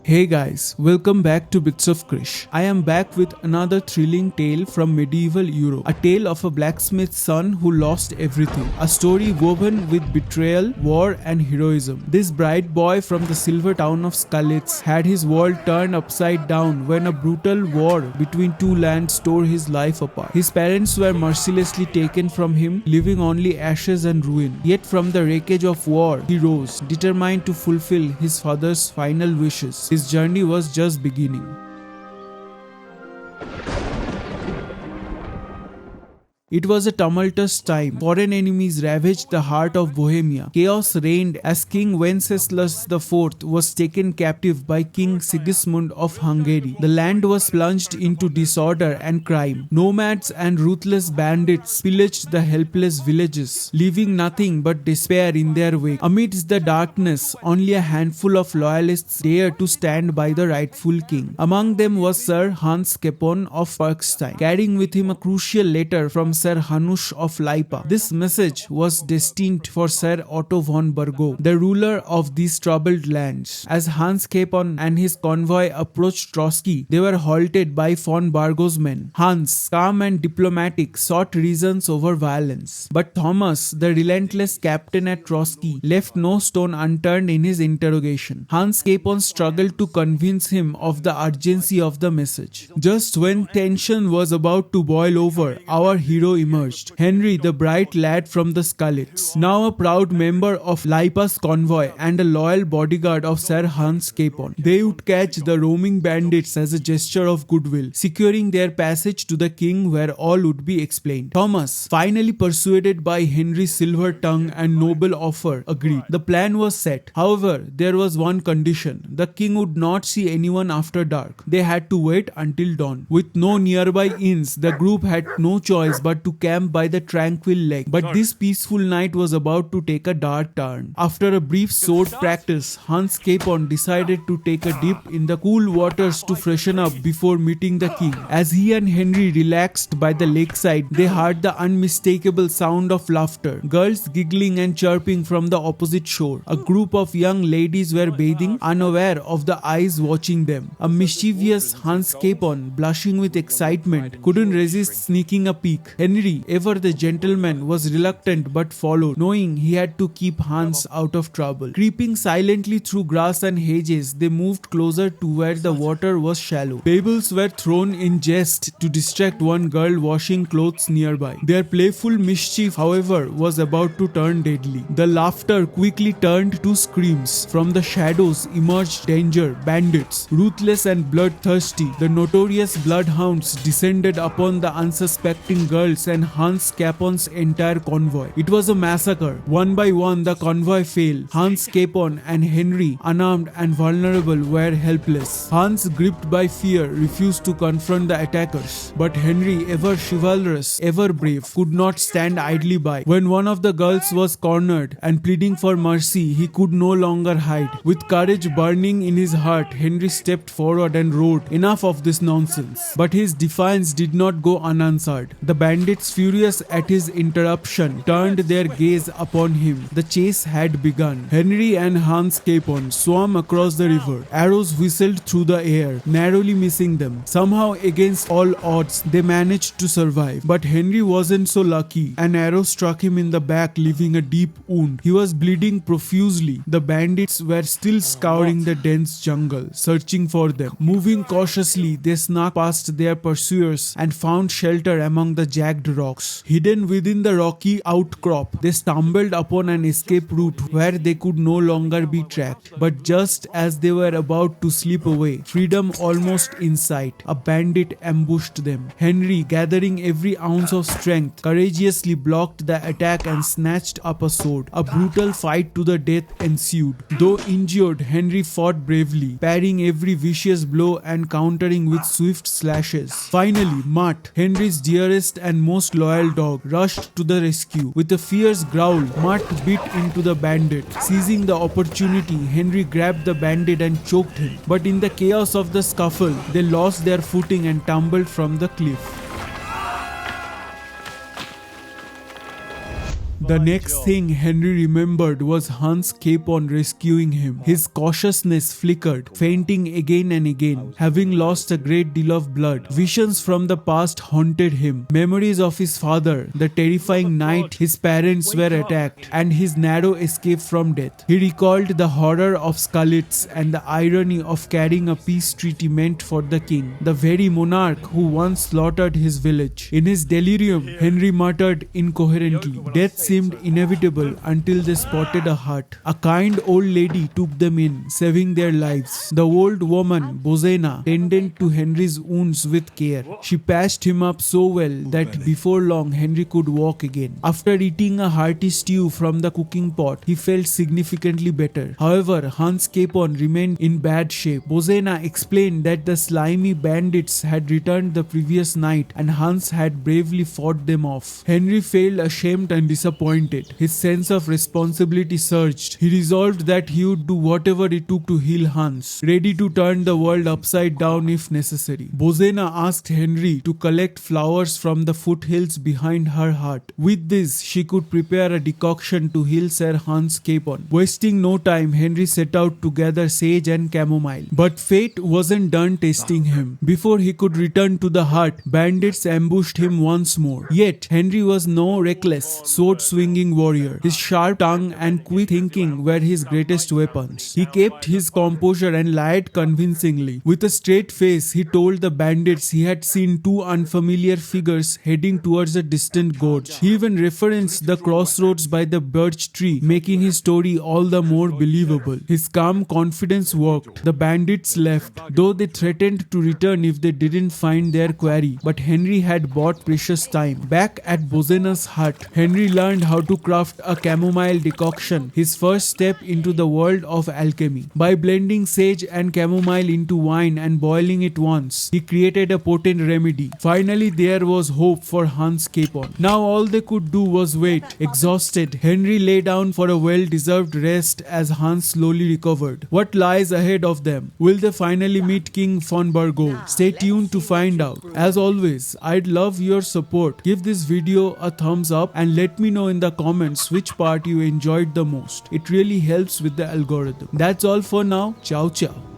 Hey guys, welcome back to Bits of Krish. I am back with another thrilling tale from medieval Europe. A tale of a blacksmith's son who lost everything. A story woven with betrayal, war and heroism. This bright boy from the silver town of Skalitz had his world turned upside down when a brutal war between two lands tore his life apart. His parents were mercilessly taken from him, leaving only ashes and ruin. Yet from the wreckage of war, he rose, determined to fulfill his father's final wishes. His journey was just beginning. It was a tumultuous time. Foreign enemies ravaged the heart of Bohemia. Chaos reigned as King Wenceslas IV was taken captive by King Sigismund of Hungary. The land was plunged into disorder and crime. Nomads and ruthless bandits pillaged the helpless villages, leaving nothing but despair in their wake. Amidst the darkness, only a handful of loyalists dared to stand by the rightful king. Among them was Sir Hans Capon of Parkstein, carrying with him a crucial letter from Sir Hanush of Lipa. This message was destined for Sir Otto von Burgo, the ruler of these troubled lands. As Hans Capon and his convoy approached Trotsky, they were halted by von Burgo's men. Hans, calm and diplomatic, sought reasons over violence. But Thomas, the relentless captain at Trotsky, left no stone unturned in his interrogation. Hans Capon struggled to convince him of the urgency of the message. Just when tension was about to boil over, our hero emerged. Henry, the bright lad from the Skalitz, now a proud member of Lipa's convoy and a loyal bodyguard of Sir Hans Capon. They would catch the roaming bandits as a gesture of goodwill, securing their passage to the king where all would be explained. Thomas, finally persuaded by Henry's silver tongue and noble offer, agreed. The plan was set. However, there was one condition. The king would not see anyone after dark. They had to wait until dawn. With no nearby inns, the group had no choice but to camp by the tranquil lake. But this peaceful night was about to take a dark turn. After a brief sword practice, Hans Capon decided to take a dip in the cool waters to freshen up before meeting the king. As he and Henry relaxed by the lakeside, they heard the unmistakable sound of laughter, girls giggling and chirping from the opposite shore. A group of young ladies were bathing, unaware of the eyes watching them. A mischievous Hans Capon, blushing with excitement, couldn't resist sneaking a peek. Henry, ever the gentleman, was reluctant but followed, knowing he had to keep Hans out of trouble. Creeping silently through grass and hedges, they moved closer to where the water was shallow. Pebbles were thrown in jest to distract one girl washing clothes nearby. Their playful mischief, however, was about to turn deadly. The laughter quickly turned to screams. From the shadows emerged danger, bandits, ruthless and bloodthirsty. The notorious bloodhounds descended upon the unsuspecting girls and Hans Capon's entire convoy. It was a massacre. One by one, the convoy fell. Hans Capon and Henry, unarmed and vulnerable, were helpless. Hans, gripped by fear, refused to confront the attackers. But Henry, ever chivalrous, ever brave, could not stand idly by. When one of the girls was cornered and pleading for mercy, he could no longer hide. With courage burning in his heart, Henry stepped forward and roared, "Enough of this nonsense." But his defiance did not go unanswered. The bandits, furious at his interruption, turned their gaze upon him. The chase had begun. Henry and Hans Capon swam across the river. Arrows whistled through the air, narrowly missing them. Somehow, against all odds, they managed to survive. But Henry wasn't so lucky. An arrow struck him in the back, leaving a deep wound. He was bleeding profusely. The bandits were still scouring the dense jungle, searching for them. Moving cautiously, they snuck past their pursuers and found shelter among the jagged rocks. Hidden within the rocky outcrop, they stumbled upon an escape route where they could no longer be tracked. But just as they were about to slip away, freedom almost in sight, a bandit ambushed them. Henry, gathering every ounce of strength, courageously blocked the attack and snatched up a sword. A brutal fight to the death ensued. Though injured, Henry fought bravely, parrying every vicious blow and countering with swift slashes. Finally, Mutt, Henry's dearest and most loyal dog, rushed to the rescue. With a fierce growl, Mutt bit into the bandit. Seizing the opportunity, Henry grabbed the bandit and choked him. But in the chaos of the scuffle, they lost their footing and tumbled from the cliff. The next thing Henry remembered was Hans kept on rescuing him. His cautiousness flickered, fainting again and again, having lost a great deal of blood. Visions from the past haunted him. Memories of his father, the terrifying night his parents were attacked, and his narrow escape from death. He recalled the horror of Skalitz and the irony of carrying a peace treaty meant for the king, the very monarch who once slaughtered his village. In his delirium, Henry muttered incoherently. Death seemed inevitable until they spotted a hut. A kind old lady took them in, saving their lives. The old woman, Bozena, tended to Henry's wounds with care. She patched him up so well that before long Henry could walk again. After eating a hearty stew from the cooking pot, he felt significantly better. However, Hans Capon remained in bad shape. Bozena explained that the slimy bandits had returned the previous night and Hans had bravely fought them off. Henry felt ashamed and disappointed. His sense of responsibility surged. He resolved that he would do whatever it took to heal Hans, ready to turn the world upside down if necessary. Bozena asked Henry to collect flowers from the foothills behind her hut. With this, she could prepare a decoction to heal Sir Hans Capon. Wasting no time, Henry set out to gather sage and chamomile. But fate wasn't done testing him. Before he could return to the hut, bandits ambushed him once more. Yet, Henry was no reckless, sword-swinging warrior. His sharp tongue and quick thinking were his greatest weapons. He kept his composure and lied convincingly. With a straight face, he told the bandits he had seen two unfamiliar figures heading towards a distant gorge. He even referenced the crossroads by the birch tree, making his story all the more believable. His calm confidence worked. The bandits left, though they threatened to return if they didn't find their quarry. But Henry had bought precious time. Back at Bozena's hut, Henry learned how to craft a chamomile decoction, his first step into the world of alchemy. By blending sage and chamomile into wine and boiling it once, he created a potent remedy. Finally, there was hope for Hans Capon. Now all they could do was wait. Exhausted, Henry lay down for a well-deserved rest as Hans slowly recovered. What lies ahead of them? Will they finally meet King von Burgo? Stay tuned to find out. As always, I'd love your support. Give this video a thumbs up and let me know in the comments which part you enjoyed the most. It really helps with the algorithm. That's all for now. Ciao ciao.